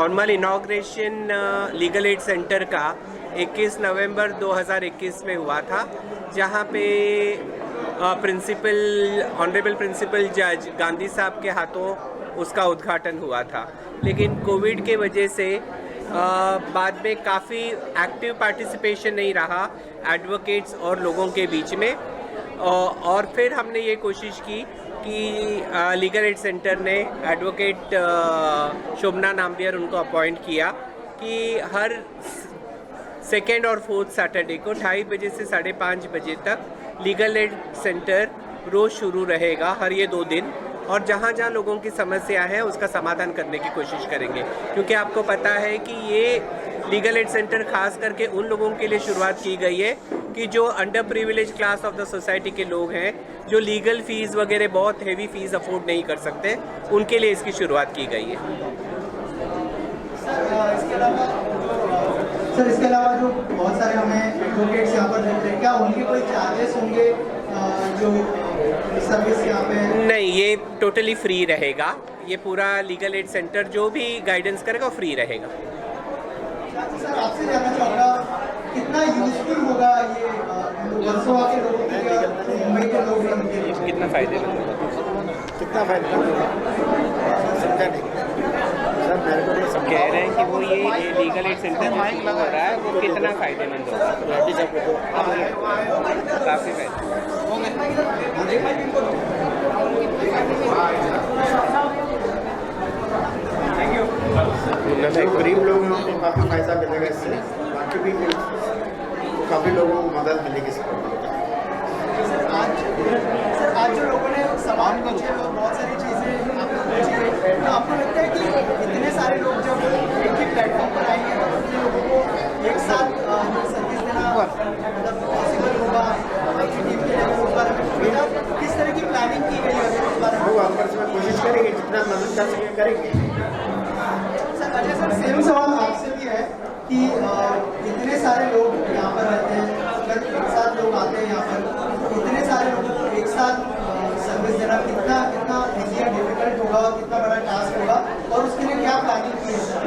Formal inauguration legal aid centre का 21 नवंबर 2021 में हुआ था, जहां पे ऑनरेबल प्रिंसिपल जज गांधी साहब के हाथों उसका उद्घाटन हुआ था। लेकिन कोविड के वजह से बाद में काफ़ी एक्टिव पार्टिसिपेशन नहीं रहा एडवोकेट्स और लोगों के बीच में, और फिर हमने ये कोशिश की कि लीगल एड सेंटर ने एडवोकेट शोभना नाम्बियर उनको अपॉइंट किया कि हर सेकेंड और फोर्थ सैटरडे को 2:30 बजे से 5:30 बजे तक लीगल एड सेंटर रोज़ शुरू रहेगा, हर ये 2 दिन, और जहाँ जहाँ लोगों की समस्या है उसका समाधान करने की कोशिश करेंगे। क्योंकि आपको पता है कि ये लीगल एड सेंटर खास करके उन लोगों के लिए शुरुआत की गई है कि जो under privilege class of the society के लोग हैं, जो लीगल फ़ीस वगैरह बहुत हेवी फ़ीस अफोर्ड नहीं कर सकते, उनके लिए इसकी शुरुआत की गई है। सर इसके अलावा जो बहुत सारे हमें एडवोकेट्स यहाँ पर मिलते हैं, क्या उनके कोई चार्जेस होंगे जो सर्विस यहाँ पे? नहीं, ये टोटली फ्री रहेगा। ये पूरा लीगल एड सेंटर जो भी गाइडेंस करेगा फ्री रहेगा। सर आपसे जानना चाहूँगा, कितना यूजफुल होगा ये वर्सोवा के लोगों के लिए, मुंबई के लोगों के लिए? कितना फ़ायदेमंद होगा? कितना फायदा समझा नहीं सर, मेरे को तो कह रहे हैं कि वो ये लीगल एड सेंटर जो शुरू हो रहा है वो कितना फ़ायदेमंद होगा? काफ़ी गरीब लोगों को काफ़ी फायदा मिलेगा इससे, बाकी भी काफ़ी लोगों को मदद मिलेगी इसको। सर आज जो लोगों ने सवाल पूछे और बहुत सारी चीज़ें आपको पूछी, तो आपको लगता है कि इतने सारे लोग जब एक ही प्लेटफॉर्म पर आएंगे तो उतने लोगों को एक साथ सर्विस देना मतलब पॉसिबल होगा? टीम के लेवल उस बारे में किस तरह की प्लानिंग की गई है उस बारे में? वो आपस में कोशिश करेंगे, जितना मदद कर सके करेंगे। सर अजय सर, सेम सवाल आपसे भी है कि इतने सारे लोग यहाँ पर रहते हैं, अगर एक साथ लोग आते हैं यहाँ पर, इतने सारे लोगों को एक साथ सर्विस देना कितना ईजी या डिफिकल्ट होगा, कितना बड़ा टास्क होगा, और उसके लिए क्या प्लानिंग की है सर?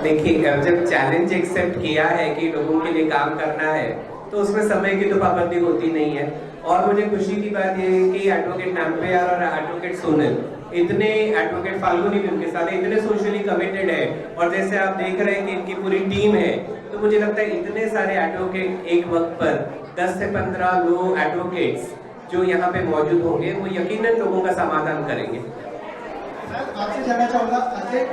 देखिए, जब चैलेंज एक्सेप्ट किया है कि लोगों के लिए काम करना है, तो उसमें समय की तो पाबंदी होती नहीं है। और मुझे खुशी की बात यह है कि एडवोकेट नाम्बियर और एडवोकेट सोनल, इतने एडवोकेट फाल्गुनी भी उनके साथ इतने सोशली कमिटेड है, और जैसे आप देख रहे हैं कि इनकी पूरी टीम है, तो मुझे लगता है इतने सारे एडवोकेट एक वक्त पर 10 से 15 लोग एडवोकेट्स जो यहाँ पे मौजूद होंगे, वो यकीनन लोगों का समाधान करेंगे। आपसे जानना चाहूँगा अजय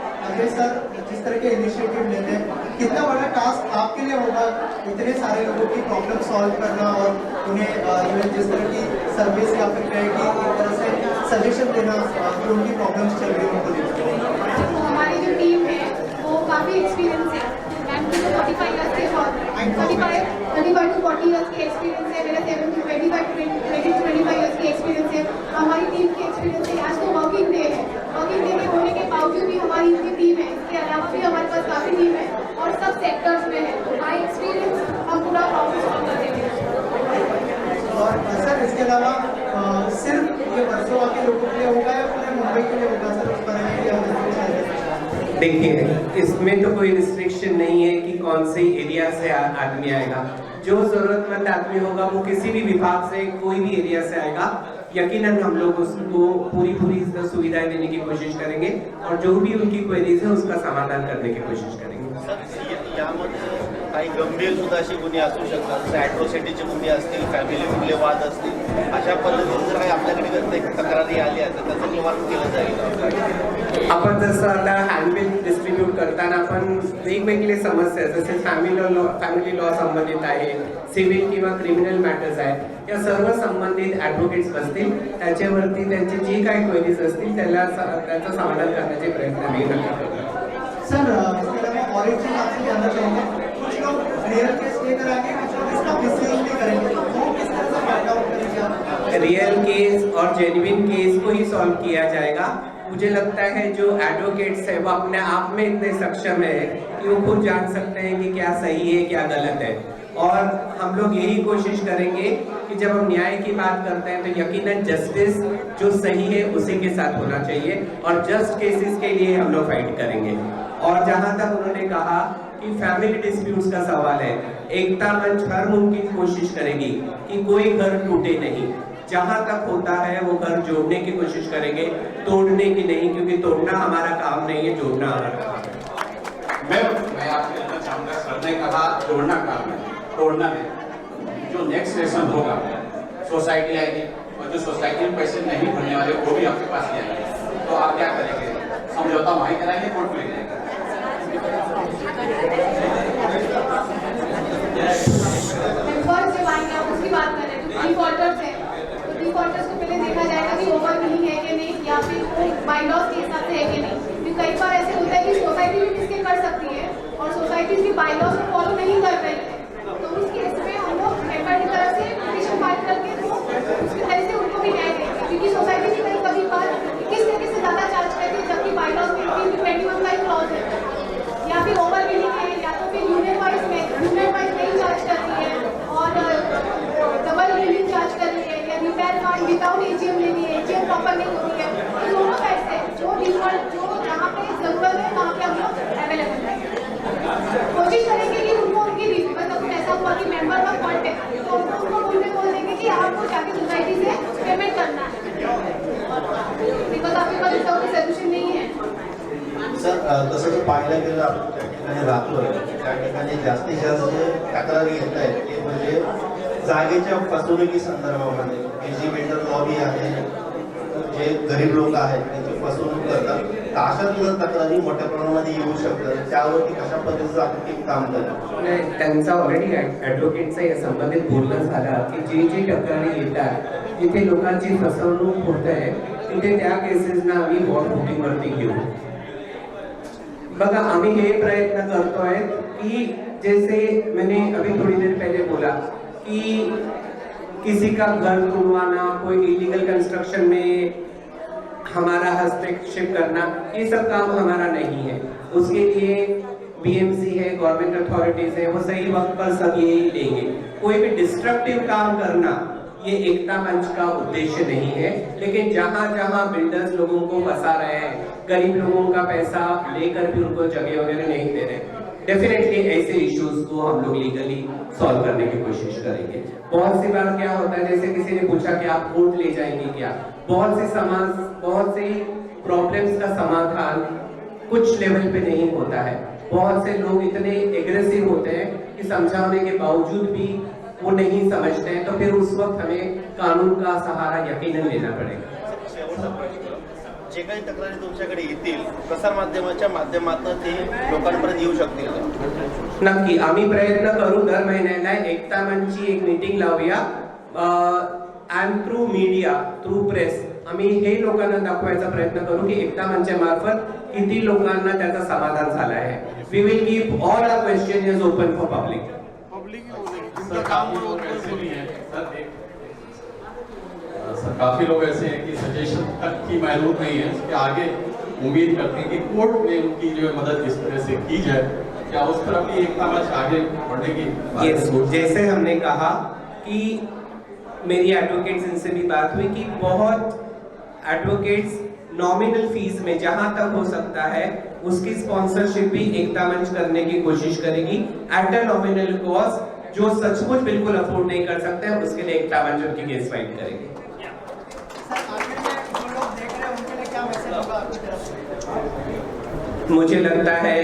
सर, जिस तरह के इनिशिएटिव लेते हैं, कितना बड़ा टास्क आपके लिए होगा इतने सारे लोगों की प्रॉब्लम सॉल्व करना और उन्हें जो है जिस तरह की सर्विस या फिर कहेगी एक तरह से सजेशन देना जो उनकी प्रॉब्लम्स चल रही है उनको लेकर? तो हमारी जो टीम है वो काफ़ी एक्सपीरियंस है, मैम की 45 ईयर्स के और 35 to 40 ईयर्स की एक्सपीरियंस है, मेरा 7 to 25 ईयर्स की एक्सपीरियंस है। हमारी टीम की एक्सपीरियंस है। आज तो वर्किंग डे है, वर्किंग डे के होने के बावजूद भी हमारी इतनी टीम है, इसके अलावा भी हमारे पास काफ़ी टीम है और सब सेक्टर्स में है। तो हाई एक्सपीरियंस हम पूरा प्रॉब्लम सॉल्व कर देंगे। और सर इसके अलावा सिर्फ ये वर्सोवा के लोगों के लिए होगा या पूरे मुंबई के लिए होगा सर? उस बारे में क्या होगा? देखिए, इसमें तो कोई रिस्ट्रिक्शन नहीं है कि कौन से एरिया से आदमी आएगा। जो ज़रूरतमंद आदमी होगा वो किसी भी विभाग से कोई भी एरिया से आएगा, यकीनन हम लोग उसको पूरी सुविधाएं देने की कोशिश करेंगे और जो भी उनकी क्वेरीज है उसका समाधान करने की कोशिश करेंगे। यामध्ये काही गंभीर सुद्धा अशी गुन्हे असू शकतात, जसं ॲट्रॉसिटीचे गुन्हे असतील, फॅमिली मधले वाद असतील, अशा पद्धतीने जर काही आपल्याकडे तक्रारी आल्या तर त्याचं निवारण केलं जाईल। आपण जसं आता हँडबिल डिस्ट्रीब्यूट करताना आपण वेगवेगळे समस्या जसे फॅमिली लॉ संबंधित आहे, सिव्हिल किंवा क्रिमिनल मॅटर्स आहेत, या सर्व संबंधित ॲडव्होकेट्स बसतील, त्याच्यावरती त्यांची जी काही क्वेरीज असतील त्याचं समाधान करण्याचे प्रयत्न आम्ही नक्की करू। सर इसके अलावा और एक चीज़ आपसे जानना चाहूँगा, कुछ लोग रियल केस लेकर आएंगे, कुछ लोग इसका मिसयूज भी करेंगे, तो वो किस तरह से फाइंड आउट करेंगे? रियल केस और जेन्युइन केस को ही सॉल्व किया जाएगा। मुझे लगता है जो एडवोकेट्स है वो अपने आप में इतने सक्षम है कि वो खुद जान सकते हैं कि क्या सही है क्या गलत है, और हम लोग यही कोशिश करेंगे कि जब हम न्याय की बात करते हैं तो यकीनन जस्टिस जो सही है उसी के साथ होना चाहिए, और जस्ट केसेस के लिए हम लोग फाइट करेंगे। और जहां तक उन्होंने कहा कि फैमिली डिस्प्यूट्स का सवाल है, एकता मंच हर मुमकिन कोशिश करेगी कि कोई घर टूटे नहीं। जहां तक होता है वो घर जोड़ने की कोशिश करेंगे, तोड़ने की नहीं, क्योंकि तोड़ना हमारा काम नहीं है, जोड़ना हमारा काम है। मैं आपके कहना चाहूँगा, सर ने कहा जोड़ना काम है, तोड़ना नहीं। जो नेक्स्ट सेशन होगा, सोसाइटी आएगी और जो सोसाइटी में पैसे नहीं भरने वाले वो भी आपके पास नहीं आएंगे, तो आप क्या करेंगे? समझौता वहीं कराएंगे, कोर्ट में ले जाएंगे? मेंबर्स जब आएंगे आप उसकी बात कर रहे हैं, जो डिफॉल्टर्स है तो डिफॉल्टर्स को पहले देखा जाएगा कि ओवर बिलिंग है कि नहीं, या फिर वो बाईलॉज के हिसाब से है कि नहीं। क्योंकि कई बार ऐसे होता है कि सोसाइटी भी मिसके कर सकती है और सोसाइटी की बाईलॉज को फॉलो नहीं कर रही है, तो उस केस में हम लोग मेंबर की तरफ से पिटीशन फाइल करके वो उसकी तरह से उनको भी न्याय देंगे। क्योंकि सोसाइटी भी कई कभी बार किस तरीके से ज़्यादा चार्ज करती है, जबकि बाईलॉज में 21 का एक क्लॉज है, या फिर ओवर बिलिंग है, या तो फिर यूनिट वाइज नहीं चार्ज करती है और डबल बिलिंग चार्ज कर रही है, या रिपेयर फंड विदाउट एजीएम ले रही है, एजीएम प्रॉपर नहीं होती है। तो दोनों पैसे जो डिफॉल्ट जो जहाँ पे जरूरत है वहाँ पे हम लोग अवेलेबल है, कोशिश करेंगे कि उनको उनकी मतलब ऐसा हुआ कि मेंबर का फंड है तो उनको बोल देंगे कि आपको जाके सोसाइटी से पेमेंट करना है, बिकॉज आपके पास इसका कोई सोल्यूशन नहीं है। सर तसं जर पाहायला गेलं आपण त्या ठिकाणी राहतोय, त्या ठिकाणी जास्तीत जास्त जे तक्रारी येत आहेत ते म्हणजे जागेच्या फसवणुकी संदर्भामध्ये जी बिल्डर लॉबी आहे, जे गरीब लोक आहेत त्यांची फसवणूक करतात, तर अशा तक्रारी मोठ्या प्रमाणामध्ये येऊ शकतात, त्यावरती कशा पद्धतीचं आपण ते काम करतो? त्यांचा ऑलरेडी ॲडव्होकेटचं या संबंधित बोलणं झालं की जे तक्रारी येतात जिथे लोकांची फसवणूक होत आहे तिथे त्या केसेसना आम्ही वॉर्ड बुकिंगवरती घेऊ। बघा आम्ही हे प्रयत्न करतोय कि जैसे मैंने अभी थोड़ी देर पहले बोला कि किसी का घर तोड़वाना, कोई इलीगल कंस्ट्रक्शन में हमारा हस्तक्षेप करना, ये सब काम हमारा नहीं है। उसके लिए बीएमसी है, गवर्नमेंट अथॉरिटीज है, वो सही वक्त पर सब यही लेंगे। कोई भी डिस्ट्रक्टिव काम करना ये एकता मंच का उद्देश्य नहीं है, लेकिन जहां जहां बिल्डर्स लोगों को फंसा रहे हैं, गरीब लोगों का पैसा लेकर भी उनको जगह वगैरह नहीं दे रहे, डेफिनेटली ऐसे इश्यूज को हम लोग लीगली सॉल्व करने की कोशिश करेंगे। बहुत सी बार क्या होता है, जैसे किसी ने पूछा कि आप कोर्ट ले जाएंगे क्या, बहुत सी प्रॉब्लम्स का समाधान कुछ लेवल पे नहीं होता है। बहुत से लोग इतने एग्रेसिव होते हैं कि समझाने के बावजूद भी वो नहीं समझते हैं, तो फिर उस वक्त हमें कानून का सहारा यकीनन लेना पड़ेगा। शेवटचा प्रश्न, जे काही तक्रारी तुमच्याकडे येतील प्रसार माध्यमाच्या माध्यमातून ते लोकांपर्यंत येऊ शकतील का? नक्की आम्ही प्रयत्न करू, दर महिन्याला एकता मंचची एक मीटिंग लावूया and through media, through press आम्ही हे लोकांना दाखवायचा प्रयत्न करू की एकता मंचामार्फत किती लोकांना त्याचा समाधान झाला आहे। We will keep all our question is open for public. Sir काफी लोग ऐसे भी हैं सर काफी लोग ऐसे हैं कि सजेशन तक की महदूद नहीं है, उसके आगे उम्मीद करते हैं कि कोर्ट में उनकी जो है मदद किस तरह से की जाए, क्या उस तरफ भी एकता मंच आगे बढ़ने की? यस, जैसे हमने कहा कि मेरी एडवोकेट्स इनसे भी बात हुई कि बहुत एडवोकेट्स नॉमिनल फीस में जहां तक हो सकता है उसकी स्पॉन्सरशिप भी एकता मंच करने की कोशिश करेगी एट अ नॉमिनल कॉस्ट। जो सचमुच बिल्कुल अफोर्ड नहीं कर सकते हैं उसके लिए एकता मंच उनकी केस फाइट करेगी। सर आखिर में जो लोग देख रहे हैं उनके लिए क्या मैसेज होगा आपकी तरफ से? मुझे लगता है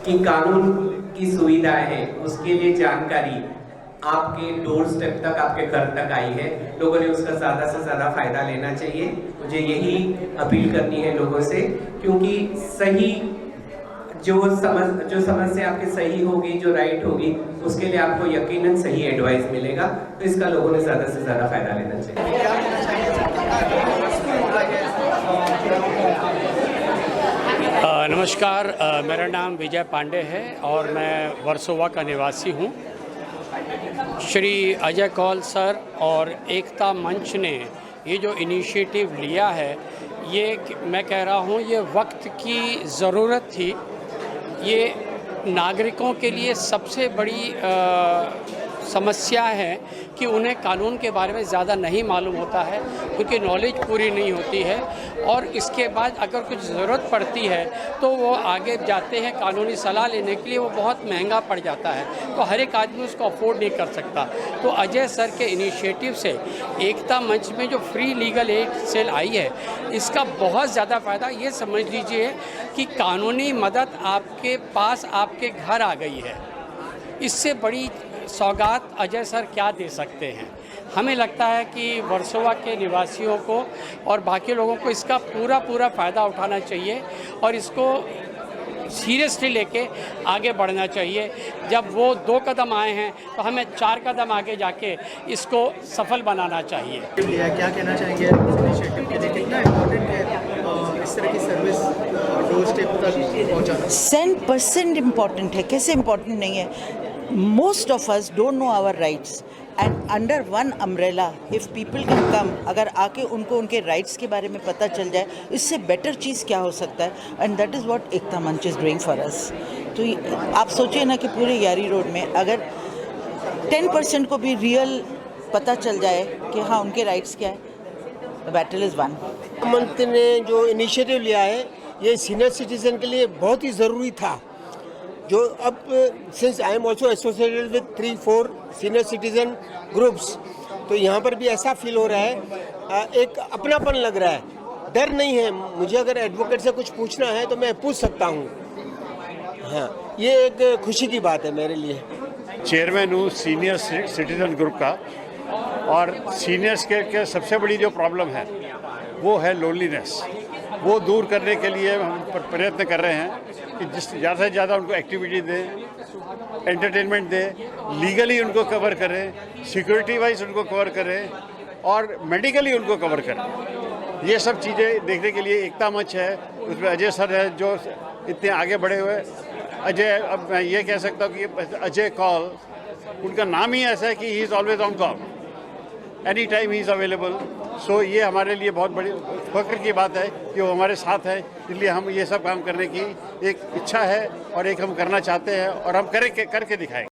कि कानून की सुविधाएं है, उसके लिए जानकारी आपके डोर स्टेप तक, आपके घर तक आई है, लोगों ने उसका ज़्यादा से ज़्यादा फायदा लेना चाहिए। मुझे यही अपील करनी है लोगों से, क्योंकि सही जो समस्या आपकी सही होगी, जो राइट होगी, उसके लिए आपको यकीनन सही एडवाइस मिलेगा, तो इसका लोगों ने ज़्यादा से ज़्यादा फायदा लेना चाहिए। नमस्कार, मेरा नाम विजय पांडे है और मैं वर्सोवा का निवासी हूँ। श्री अजय कौल सर और एकता मंच ने ये जो इनिशिएटिव लिया है, ये मैं कह रहा हूँ ये वक्त की ज़रूरत थी। ये नागरिकों के लिए सबसे बड़ी समस्या है कि उन्हें कानून के बारे में ज़्यादा नहीं मालूम होता है, क्योंकि नॉलेज पूरी नहीं होती है, और इसके बाद अगर कुछ ज़रूरत पड़ती है तो वो आगे जाते हैं कानूनी सलाह लेने के लिए, वो बहुत महंगा पड़ जाता है, तो हर एक आदमी उसको अफोर्ड नहीं कर सकता। तो अजय सर के इनिशिएटिव से एकता मंच में जो फ्री लीगल एड सेल आई है, इसका बहुत ज़्यादा फ़ायदा ये समझ लीजिए कि कानूनी मदद आपके पास आपके घर आ गई है। इससे बड़ी सौगात अजय सर क्या दे सकते हैं। हमें लगता है कि वर्सोवा के निवासियों को और बाकी लोगों को इसका पूरा फ़ायदा उठाना चाहिए और इसको सीरियसली लेके आगे बढ़ना चाहिए। जब वो 2 कदम आए हैं तो हमें 4 कदम आगे जाके इसको सफल बनाना चाहिए। क्या कहना चाहेंगे इनिशिएटिव के लिए, कितना इम्पोर्टेंट है इस तरह की सर्विस डोर स्टेप तक पहुँचाना? 100% इम्पॉर्टेंट है। कैसे इम्पॉर्टेंट नहीं है? Most of us don't know our rights and under one umbrella if people can come, अगर आके उनको उनके राइट्स के बारे में पता चल जाए, इससे बेटर चीज़ क्या हो सकता है? एंड दैट इज़ व्हाट एकता मंच इज़ डूइंग फॉर अस। तो आप सोचिए ना कि पूरे यारी रोड में अगर 10% को भी रियल पता चल जाए कि हाँ उनके राइट्स क्या है, द बैटल इज़ वन। मंत्री ने जो इनिशिएटिव लिया है ये सीनियर सिटीजन के लिए बहुत ही ज़रूरी था। जो अब since I am also associated with 3-4 senior citizen groups, तो यहाँ पर भी ऐसा फील हो रहा है, एक अपनापन लग रहा है, डर नहीं है। मुझे अगर एडवोकेट से कुछ पूछना है तो मैं पूछ सकता हूँ। हाँ, ये एक खुशी की बात है मेरे लिए। चेयरमैन हूँ सीनियर सिटीजन ग्रुप का, और सीनियर्स के सबसे बड़ी जो प्रॉब्लम है वो है लोनलीनेस। वो दूर करने के लिए हम प्रयत्न कर रहे हैं कि जिस ज़्यादा से ज़्यादा उनको एक्टिविटी दें, एंटरटेनमेंट दें, लीगली उनको कवर करें, सिक्योरिटी वाइज उनको कवर करें और मेडिकली उनको कवर करें। ये सब चीज़ें देखने के लिए एकता मंच है, उसमें अजय सर है जो इतने आगे बढ़े हुए। अजय, अब मैं ये कह सकता हूँ कि अजय कॉल, उनका नाम ही ऐसा है कि he is always on call, any time he is available. So ये हमारे लिए बहुत बड़ी फख्र की बात है कि वो हमारे साथ है, इसलिए हम ये सब काम करने की एक इच्छा है और एक हम करना चाहते हैं और हम करके दिखाएंगे।